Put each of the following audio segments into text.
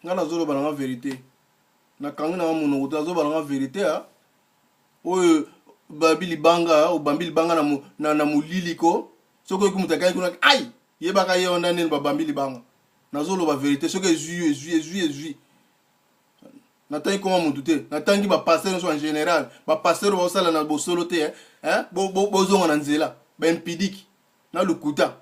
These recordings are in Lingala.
nga nazoloba na vérité nakangi na monoko te nazoloba na vérité oyo babili banga o bambili banga na muliliko soko ekumutakai kuna ai yebaka ye onda nene babambili banga nazoloba vérité soko ezui natangi koma mutu te natangi bapasteur nyonso en général bapasteur baosala na bosolo te bozonga na nzela baempidiki na lukuta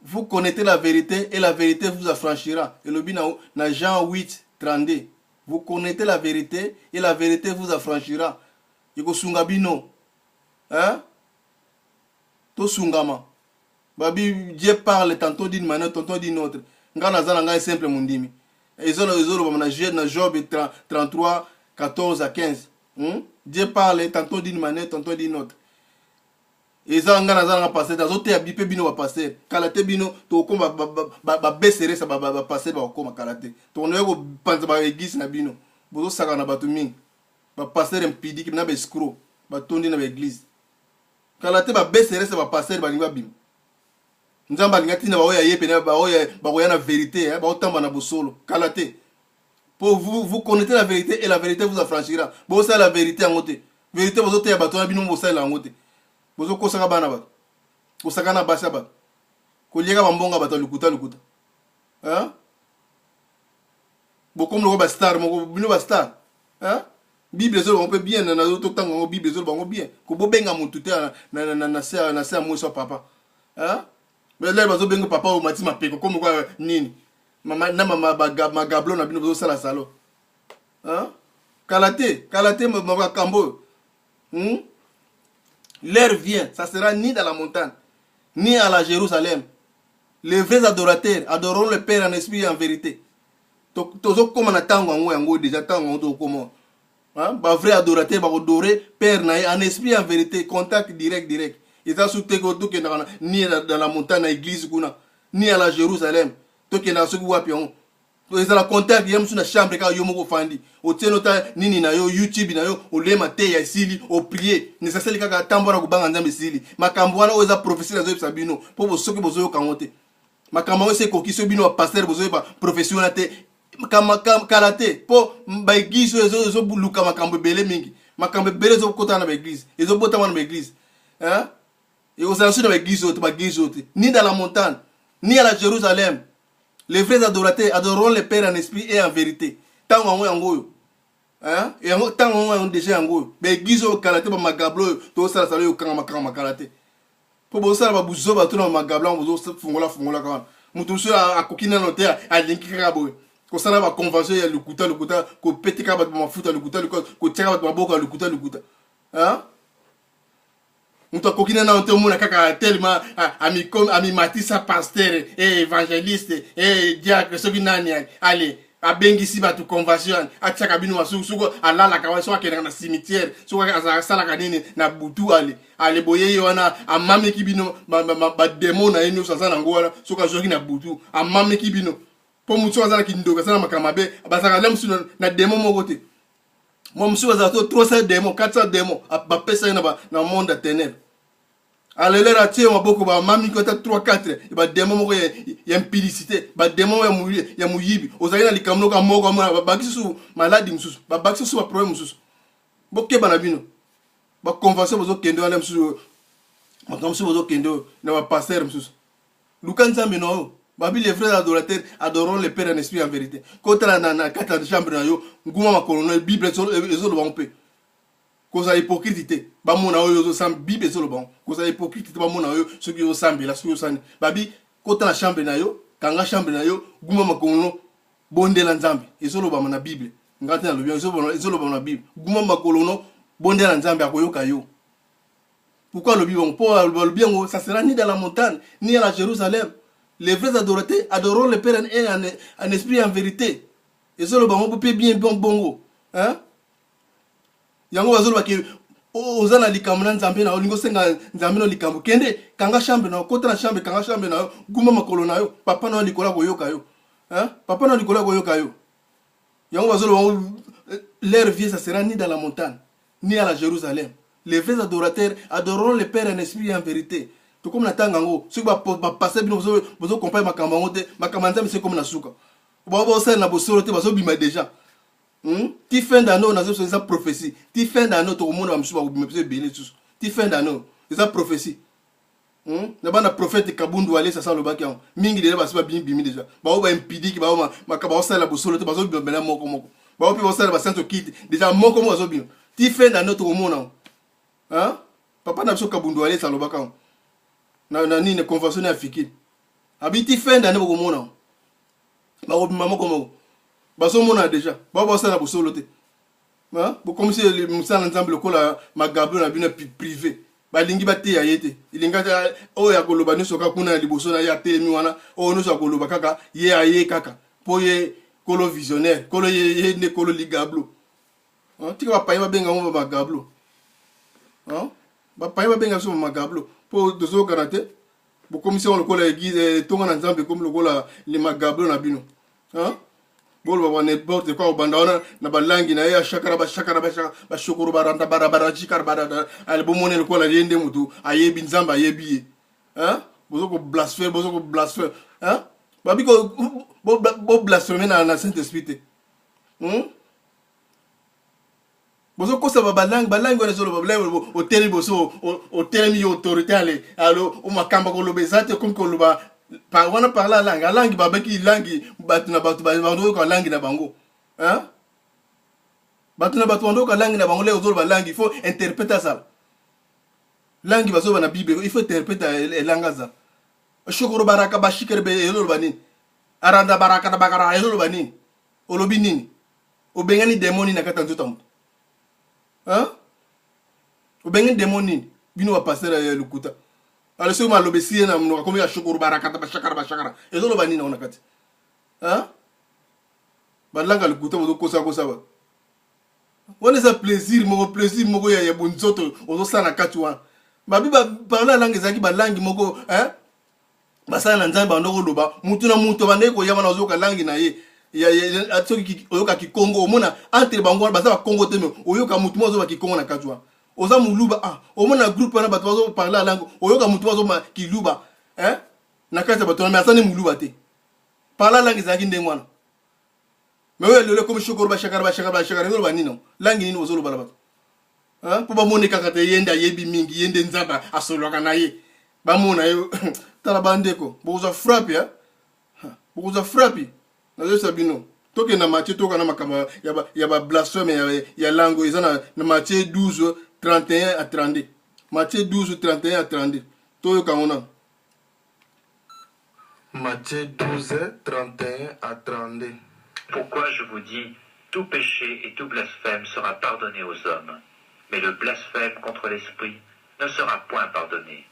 vous connaissez la vérité et la vérité vous affranchira. Et le bin na Jean 8, 32. Vous connaissez la vérité et la vérité vous affranchira. Yoko sungabino. To sungama. Babi Dieu parle tantôt d'une manière, tantôt d'une autre. Ngana zana ngai simple mundimi. Ezolo na Job 33, 14 à 15. Dieu parle tantôt d'une manière, tantôt d'une autre. Eza ngana zana passer dans autre abipe bino ba passer kalate bino to ko ba besere sa ba passer ba ko kalate to no ko panza ba église na bino bozo saka na batu mingi ba passer impidi na ba escroc ba tondi na ba église kalate ba besere sa ba passer ba linga bim nzamba linga tina ba oya yepe na ba oya na vérité ba otamba na bosolo kalate pour vous connaissez la vérité et la vérité vous affranchira bo ça la vérité en côté vérité bozo te ya bato na bino bo ça la en côté bozo kosaka bana bato kosaka na basa bato kolieka bambonga bato lukuta bokomo loko ba star moko bino ba star bible zo on peut bien na to tango bible zo bango bien ko bobenga mutu te na sa moso papa mais là bazo benga papa o matima peko comme quoi nini mama magablo na bino bozo sala salo kalate ma kambo L'heure vient, ça sera ni dans la montagne, ni à la Jérusalem. Les vrais adorateurs adoreront le Père en esprit et en vérité. Tozo comme na tango yango déjà tango to comment. Ba vrai adorateur ba adorer Père en esprit et en vérité, contact direct. Et ça sous te ko to ke ni dans la montagne à l'église kuna, ni à la Jérusalem. To ke na so ku wapi on. To eza la contact yem suna chambre ka yo moko fandi. O tsenota nini na yo YouTube na yo o lema te ya sili o prier. Ne sa seli kaka tambora ko banga nzambe sili. Makambo wana o eza professeur zo sabino po bo soki bozo yo kangote. Makambo se ko kiso bino pasteur bozo yo ba professionnel te. Kalate po ba église zo buluka makambo bele mingi. Makambo bele zo kota na ba église. Ezo bota na ba église. Et au sein de l'église ni dans la montagne, ni à la Jérusalem. Les vrais adorateurs adoreront le Père en esprit et en vérité. Tant qu'on est en goyo. Et tant qu'on est déjà en goyo. Mais l'église au kalate, ma magablo, tout ça, ça lui au kama kalate. Pour vous ça, vous avez tout dans ma magablo, vous avez fungola quand Moutoussu a coquine noté à l'inkirabo. Qu'on s'en va convention, il y a le couteau, qu'on pète kabat ma fout, le couteau, qu'on tire ma boca, le couteau. Moutou coquine noté au monde kaka tellement ami matissa pasteur et évangéliste et diacre ce qui nani allez a bengisi ba tu conversion a tsaka bino suko alala ka waso akena na cimetière suko azasala kanini na butu ale boye yona amame kibino ba démon na eno sasa na ngola suko joki na butu amame kibino po mutu azana kindoka sana makamabe basaka lemsu na démon mokote mo musu azato 300 démons 400 démons ba pesa na monde de ténèbres. Alors là tu es beaucoup ba mami ko ta 3 4 ba démon moko ya impudicité ba démon ya muyibi ozalina likamno ka moko ba kisu maladie mususu ba kisu ba problème mususu bokke bana bino ba convention bozo kendo ala mususu makamsu bozo kendo na ba pasteur mususu lukan zambe no babi les frères adorateurs adoreront le Père en esprit et en vérité kota na kata de chambre na yo nguma makolono bible ezolo ba mpe cause hypocrite ba mona oyo sam bible ezolo ba cause hypocrite ba mona oyo soki yo sambela soki yo sani babi kota na chambre na yo kanga chambre na yo nguma makolono bondela nzambe ezolo ba na bible ngate na lobia ezolo ba na bible nguma makolono bondela nzambe akoyoka yo. Pourquoi le bien le bien ça sera ni dans la montagne ni à la Jérusalem. Les vrais adorateurs adoreront le Père en esprit et en vérité. Et ça, le bon peut bien bongo. Yango bazolo ke ozana likamuna nzambe na olingo senga nzambe no likambo kende kanga chambre na kota na chambre kanga chambre na guma makolo na yo papa na likola koyoka yo. Papa na likola koyoka yo. Yango bazolo leur vie ça sera ni dans la montagne ni à la Jérusalem. Les vrais adorateurs adoreront le Père en esprit et en vérité. to comme na tangango ce ba passer bino bozo comprendre makambo te makambo nzambe c'est comme na suka ba ça na bosolo te bazo bima déjà ti fin d'année na zo ça prophétie ti fin d'année to monde ba msu ba bima pe belé tous ti fin d'année c'est prophétie na bana prophète kabundu ale ça le baki mingi de ba bimi déjà ba ba impidi ki ba makaba ça la bosolo te bazo bima moko ba pe ba ça ba sainte kit déjà moko bazo bima ti fin d'année to monde papa na biso kabundu ale ça le baki na nini convention africaine habiti fin d'année boko mona ba ko mama ko ba so mona déjà ba ça na bosolo te bo comme si le musala ensemble ko la magablo na bino privé ba lingi ba te ayete ilinga o ya koloba no soka kuna liboso na ya te mi wana o no soka koloba kaka ye aye kaka po ye kolo visionnaire kolo ye ne kolo ligablo tika ba paye ba benga mo ba magablo ba paye ba benga so magablo pour deux autres karaté pour commission le cola église tout en ensemble comme le cola les magablo na bino bon ba n'importe quoi banda na balangi na ya shakara ba shokoro baranda barabara chikar barada al bomone le cola yende mutu ayebi nzamba ayebi bozo ko blasphème ba biko bo blasphème na Saint Esprit bozo kosa balangi wana solo balangi o tele boso o tele mi autorité ale alo o makamba ko lobezate comme ko loba par wana parler langue babaki langue batuna batu bando ko langue na bango batuna batu bando ko langue na bango le ozolo balangi il faut interpréter ça langue bazo bana bible il faut interpréter langue za shukuru baraka bashikere be ezolo bani aranda baraka na bakara ezolo bani olobi nini obengani demoni na kata nzoto obengi demoni bino ba passer le kuta ale so ma lobesi na mno comme ya shukuru barakata bashakara ezo lo bani na ona kati balanga le kuta bozo kosa ba wona ça plaisir moko ya bonzoto ozo sana kati wa babi ba parler langue zaki ba langue moko basana nzambe bandoko loba mutu na mutu bande ko yama na ozo ka langue na ye ya atsoki oyoka kikongo omona entre bango baza ba kongo teme oyoka mutu mozo ba kikongo na katwa oza muluba omona groupe na bato bazo parler langue oyoka mutu mozo ma kiluba na kata bato na asane muluba te parler langue zaki ndengwana mais oyo lelo comme shokoro ba shakara ngolo banino langue nini ozo loba bato po ba moni kaka te yenda yebi mingi yende nzamba asoloka na ye ba mona yo tala bandeko boza frappe boza frappe nazo sabino toke na Matthieu toka na makamba ya ba blasphème ya langue ezana na Matthieu 12 31 à 32 Matthieu 12 31 à 32 toyo kangona Matthieu 12 31 à 32. Pourquoi je vous dis, tout péché et tout blasphème sera pardonné aux hommes, mais le blasphème contre l'Esprit ne sera point pardonné.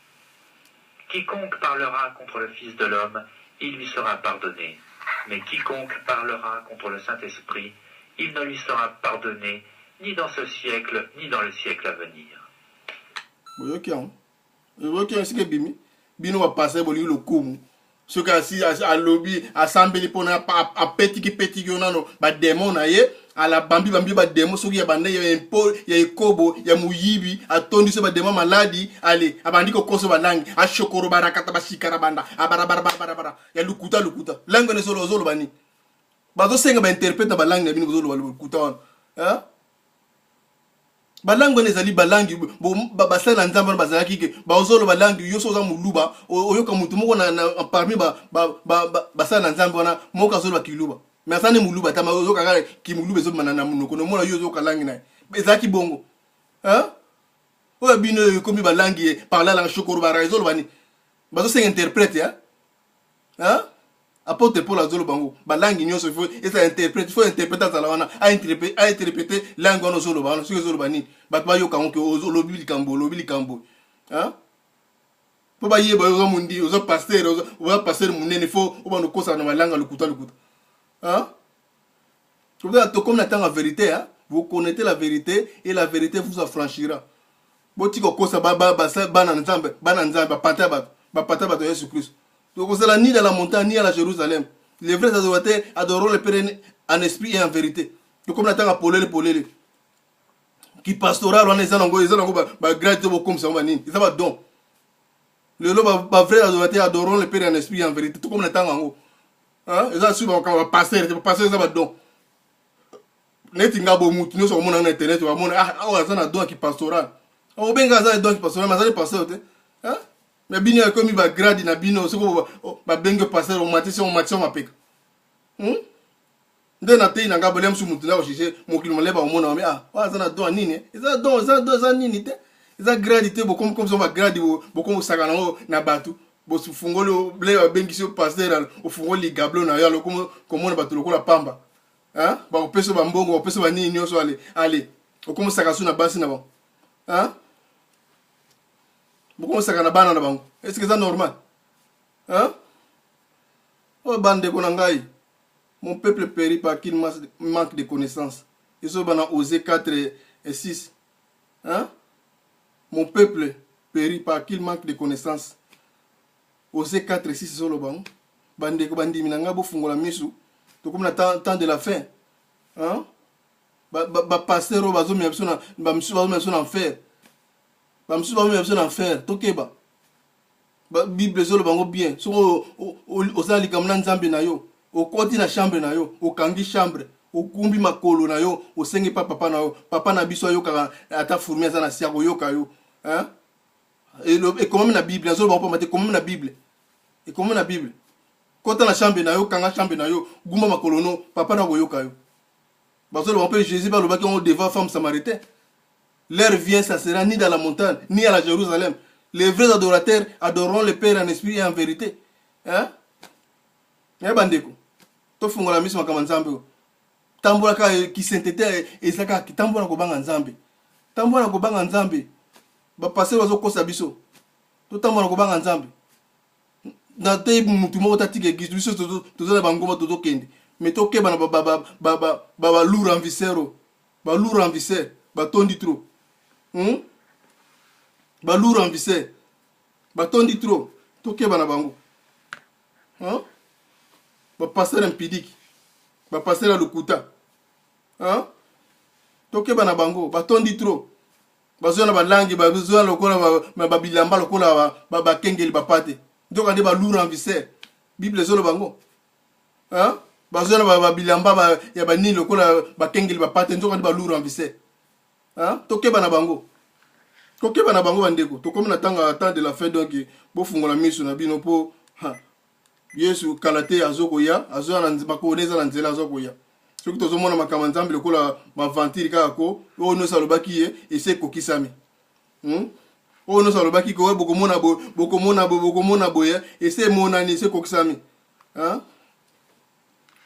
Quiconque parlera contre le Fils de l'homme, il lui sera pardonné. Mais quiconque parlera contre le Saint-Esprit, il ne lui sera pardonné, ni dans ce siècle, ni dans le siècle à venir. Bino va passer boli le coup. Ce que si à lobby assemblée pour na a petit yonano ba démon na ye à la bambi ba démon so ya bande ya impo ya ikobo ya muyibi atondi so ba démon maladi allez abandi ko koso ba langi a shokoro barakata ba shikara banda abara ya lukuta langue ne solo zolo bani ba zo senga ba interprète ba langue na bino zolo ba lukuta balangi wana ezali balangi basala nzambe wana bazalaki ke bazolo balangi yo so oza moluba oyoka mutu moko parmi basala nzambe wana moko azoloba kiluba mais asane moluba tama oyokaka kimoluba ezobima na monoko nomona yo ozoyoka langi na ye ezalaki bongo oyo bino ekomi balangi parlala shokoro bara ezoloba ni bazosenga interprète apôtre Paul azolo bango balangi nyonso faut esa interprète faut interpréter ça wana a interpréter langue wana zolo bana siko zolo bani bat ba yo kango ozolo bili kambo po ba yeba yo mundi ozo pasteur munene faut o bano kosa na balanga lukuta comme la temps vérité vous connaissez la vérité et la vérité vous affranchira botiko kosa bana nzambe pata ba Jésus Christ. Donc c'est là ni dans la montagne ni à la Jérusalem. Les vrais adorateurs adoreront le Père en esprit et en vérité. Donc comme la temps à polele qui pastoral on est zanango ba grade comme ça on va ni ça va donc Le vrai adorateur adorons le Père en esprit et en vérité. Tout comme le temps en haut. Hein? Et ça, c'est un pasteur, ça va donc. Net nga bo mutu no so mona na internet wa mona ça na don qui pastoral. O benga za don qui pastoral, mais ça pasteur te. Hein? Mais bini comme il va grade na bino so ba benga pasteur o matisi on mapeka. Nde na te na nga bolem su mutu na o chiche mo kilo leba o mona ça na don nini? Ça don nini te? Ça grade te bo comme ça va grade bo comme sakana na batu. Bo su fungolo ble ba bengi so pasteur o fungoli gablo na yo comme na batu lokola pamba. Hein? Ba opeso ba mbongo, opeso ba nini nyoso ale. Okomo saka su na basi na bango. Hein? Bokomo saka na bana na bango. Est-ce que c'est normal? Hein? Oh bande ko ngai. Mon peuple périt par qu'il manque de connaissances. Ils sont dans Osée 4 et 6. Hein? Mon peuple périt par qu'il manque de connaissances. Osée 4 et 6 sur le bango. Bande ko bandi minanga bo fungola misu. Comme le temps de la fin. Hein? Pasteur, bazo mi absona, ba msu bazo mi absona en fer. Ba msu bazo mi absona en fer. Tokeba. Ba Bible zo le bango bien. So o sali kamna nzambe na yo. O koti na chambre na yo. O kangi chambre. O kumbi makolo na yo. O sengi papa na yo. Papa na biso yo kaka ata fourmi za na siako yo kayo. Hein? Et comment na Bible, zo le bango mate comment na Bible. Et comment na Bible. Quand on a chambre na yo, kanga chambre na yo, gumba makolono, papa na goyoka yo. Parce que on Jésus par le bas qu'on devant femme samaritaine. L'heure vient, ça sera ni dans la montagne, ni à la Jérusalem. Les vrais adorateurs adoreront le Père en esprit et en vérité. Hein? Ya bandeko. To fungola misma kama nzambe. Tambola ka ki sainteté ezaka ki tambola ko banga nzambe. Tambola ko banga nzambe. Ba passer bazo kosa biso. To tambola ko banga nzambe. Na te mutu moko tatike église biso tozana bangoma tozokende mais tokeba na ba lourd en viscero ba lourd en viscère ba tondi trop ba lourd en viscère ba tondi trop tokeba na bango hein ba passer impudique ba passer à lokuta hein tokeba na bango ba tondi trop bazona ba langue ba bazona lokola ba bilamba lokola ba kengeli ba pate. Donc on est lourd en viscère. Bible zo le bango. Hein? Bazona ba bilamba ya ba ni lokola ba kengeli ba pate donc on est lourd en viscère. Hein? Tokeba na bango. Tokeba na bango bandeko. To comme na tanga temps de la fin donc bo fungola miso na bino po ha. Yesu kalate azokoya, azona nzima ko neza na nzela azokoya. Soki tozomona makama nzambe lokola ba ventile kako, o no salobaki et c'est kokisami. Oh non, ça le baki ko beaucoup mona boye et c'est mon année c'est kokisami. Hein?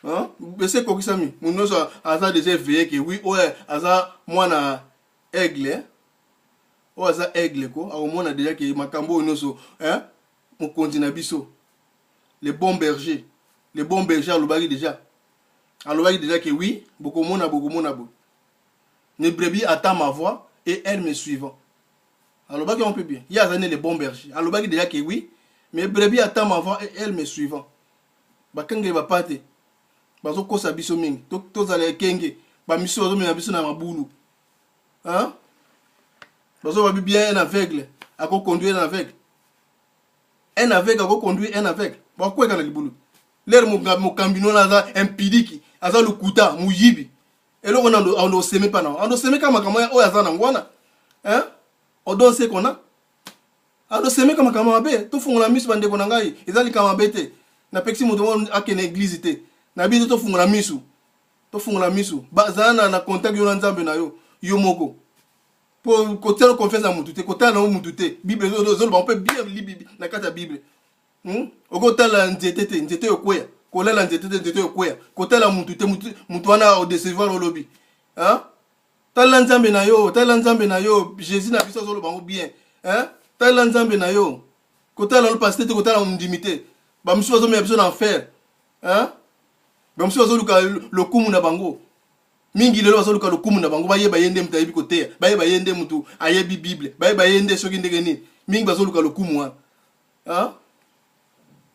Hein? C'est kokisami. Mon no ça asa déjà veillé que oui ouais asa mwana aigle. O asa aigle ko, a mona déjà que makambo no so, hein? Mon continent biso. Les bons bergers le baki déjà. Le baki déjà que oui, beaucoup mona bo. Ne brebis attend ma voix et elle me suivant. Alors, on peut bien. Il y a les bons bergers. Alors, déjà que oui, mais brebis attend ma voix et elle me suivant. Bakenge va pate. Bazo kosa biso mingi. Tous allez kenge. Ba miso bazo me biso na mabulu. Hein? Bazo va bien un aveugle. À quoi conduire un aveugle? Un aveugle à quoi conduire un aveugle? Ba quoi kana libulu? L'air mo kambino na za impidiki. Aza le kuta muyibi. Et là on ne sait pas non. On ne sait même kama o ya za na ngwana. Hein? On donne ce qu'on a. Alors c'est comme kamabe, tout font la mise bande qu'on a. Ils ont les kamabete. Na pexi mo demande à quelle église té. Na bi to font la misu. To font la misu. Bazana na contact yo nzambe na yo. Yo moko. Pour côté le confesse à mututé, côté na mututé. Bible on peut bien lire Bible na kata Bible. Au côté la nzete okweya. Kola la nzete okweya. Côté la mututé mutuana au décevoir au lobby. Hein? Tala nzambe na yo, Jésus na biso zo bango bien. Hein? Tala nzambe na yo. Kota la pasteur te kota la ndimité. Ba msu bazo me biso na enfer. Hein? Ba msu bazo luka le kumu na bango. Mingi lelo bazo luka le kumu na bango ba yende mta yebi kote. Ba yende mutu ayebi Bible. Ba yende soki ndenge ni. Mingi bazo luka le kumu wa. Hein?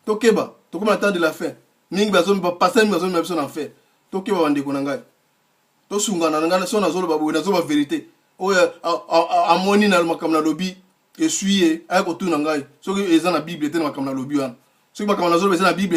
Tokeba, tokoma na temps de la fin. Mingi bazo pasteur bazo me biso na enfer. Tokeba bande ko na ngai. Tosungana ngana sona zolo babu na zo ba vérité. Oya amoni na makamna lobi essuie aya kotuna ngai soki eza na bible te na makambo na lobi wana soki makambo nazoloba eza na bible